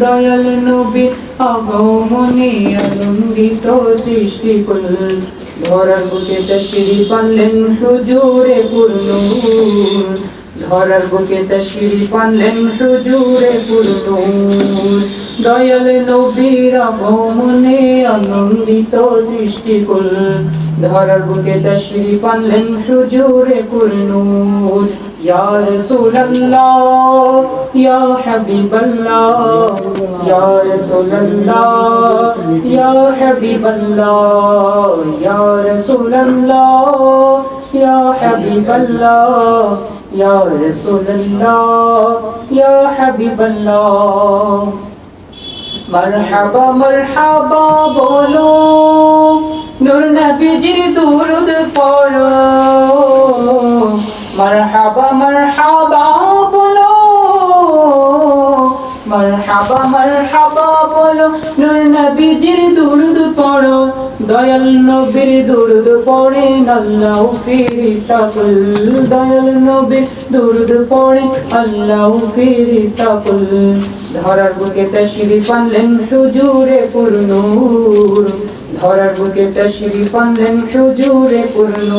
দয়াল নবী আগমনে আনন্দিত সৃষ্টিকুল ধরার বুকে তাশরীফ আনলেন হুজুরে পুরনূর ধরার বুকে তাশরীফ আনলেন হুজুরে পুরনূর দয়াল নবীর আগমনে আনন্দিত সৃষ্টিকুল ধরার বুকে তাশরীফ আনলেন হুজুরে পুরনূর ইয়া রাসূলুল্লাহ ইয়া হাবিবাল্লাহ ইয়া রাসূলুল্লাহ ইয়া হাবিবাল্লাহ ইয়া রাসূলুল্লাহ ইয়া হাবিবাল্লাহ ইয়া রাসূলুল্লাহ ইয়া হাবিবাল্লাহ মারহাবা মারহাবা বলো নূর নবীজির দুরূদ পড়ো মারহাবা মারহাবা বলো মারহাবা মারহাবা বলো নূর নবীজির দুরূদ পড়ো দয়াল নবীর দুরূদ পড়েন আল্লাহ ফেরেশতাকুল দয়াল নবীর দুরূদ পড়েন আল্লাহ ফেরেশতাকুল ধরার বুকে তাশরীফ আনলেন হুজুরে পুরনূর ধরার বুকে তাশরীফ আনলেন হুজুরে পুরনূর।